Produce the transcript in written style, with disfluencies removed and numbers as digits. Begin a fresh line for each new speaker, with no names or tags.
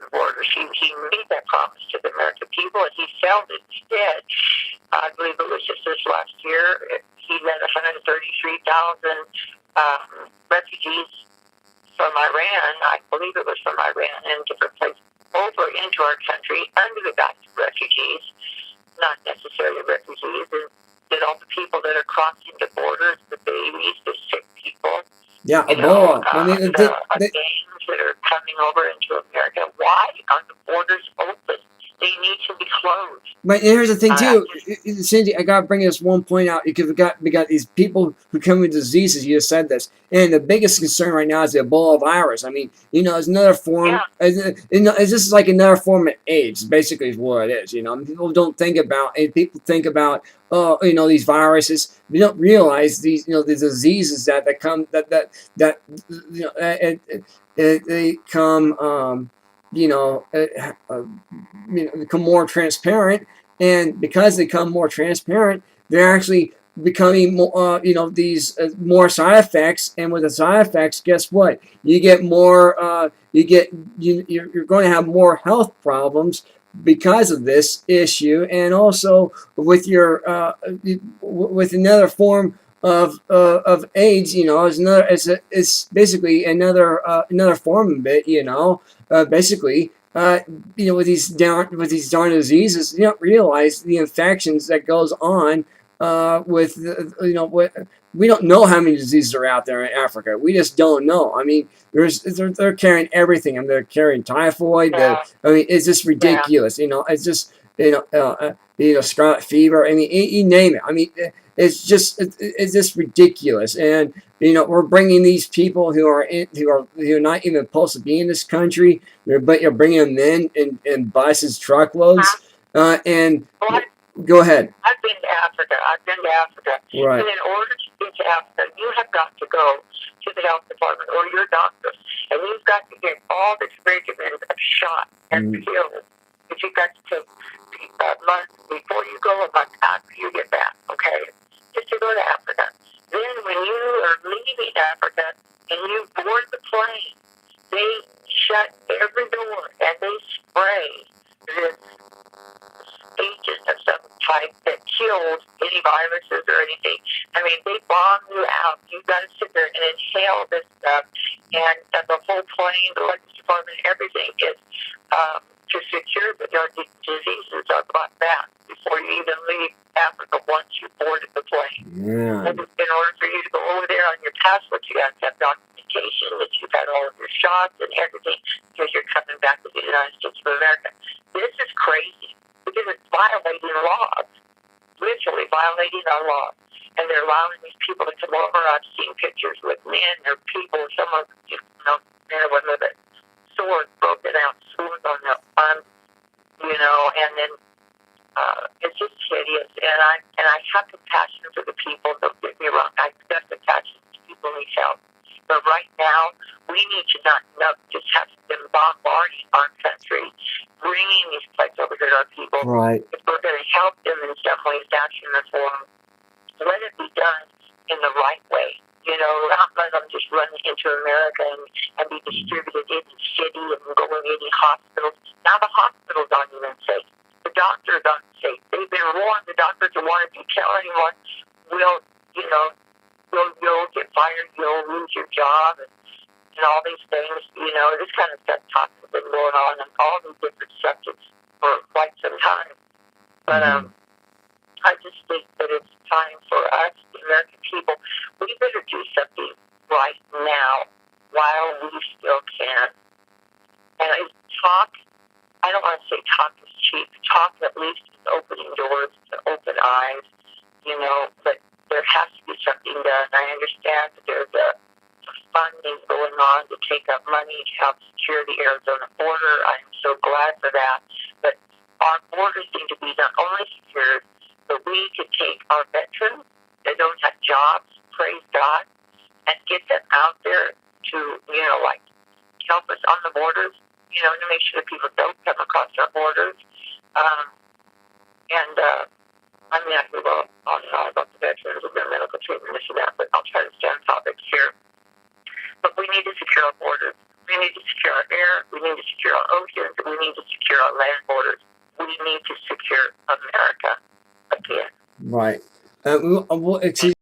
the borders. He made that promise to the American people, and he failed instead. I believe it was just this last year. He let 133,000 refugees from Iran, I believe it was from Iran and different places, over into our country under the guise of refugees, not necessarily refugees, and all the people that are crossing the borders, the babies, the sick people,
yeah, Ebola.
the gangs that are coming over into America. Why are the borders open? They need to be closed.
But here's the thing too, Cindy. I gotta bring this one point out because we got these people who come with diseases. You just said this, and the biggest concern right now is the Ebola virus. I mean, it's another form. It's just like another form of AIDS. Basically, is what it is. People don't think about it. People think about these viruses. They don't realize these the diseases that come they come. Become more transparent, and because they become more transparent, they're actually becoming more, these more side effects. And with the side effects, guess what? You get more. You're going to have more health problems because of this issue, and also with your with another form of AIDS. It's basically another form of it. Basically, with these darn diseases, you don't realize the infections that goes on with we don't know how many diseases are out there in Africa. We just don't know. I mean, they're carrying everything. I mean, they're carrying typhoid. It's just ridiculous. It's just scarlet fever. I mean, you name it. I mean, it's just ridiculous. And we're bringing these people who are not even supposed to be in this country, but you're bringing them in buses, truckloads, and. Go ahead.
I've been to Africa.
Right.
And in order to get to Africa, you have got to go to the health department or your doctor, and you've got to get all the regimens of shots and pills that you've got to take a month before you go, a month after you get back, okay? Just to go to Africa. Then when you are leaving Africa and you board the plane, they shut every door and they spray this agent of some type that kills any viruses or anything. I mean, they bomb you out. You've got to sit there and inhale this stuff. And the whole plane, the electric department, everything is to secure that your diseases are brought back before you even leave Africa once you boarded the plane.
Yeah.
And in order for you to go over there on your passport, you have to have documentation that you've had all of your shots and everything because you're coming back to the United States of America. This is crazy. Because it's violating laws, literally violating our laws. And they're allowing these people to come over. I've seen pictures with men or people, someone, men or women with a sword, broken out sword on their arm, and then it's just hideous. And I have compassion for the people. Don't get me wrong. I've got compassion for people who need help. But right now, we need to not just have them bombarding our country, bringing these plagues over to our people.
Right.
If we're going to help them in some way, fashion, or form, let it be done in the right way. Not let them just run into America and be distributed in the city and go in any hospitals. Now the hospitals aren't even safe. The doctors aren't safe. They've been warned. The doctors are warned, if you tell anyone, you'll get fired, you'll lose your job, and all these things. This kind of stuff has been going on in all these different subjects for quite some time. But I just think that it's time for us, the American people, we better do something right now while we still can. And I don't want to say talk is cheap. Talk at least is opening doors to open eyes, but there has to be something done. I understand that there's a funding going on to take up money to help secure the Arizona border. I'm so glad for that. But our borders need to be not only secured, but we could take our veterans that don't have jobs, praise God, and get them out there to, help us on the borders, to make sure that people don't come across our borders. I can go on and on about the veterans and their medical treatment, this and that, but I'll try to stay on topics here. But we need to secure our borders. We We need to secure our air. We need to secure our oceans. We need to secure our land borders. We need to secure America again.
Right. It's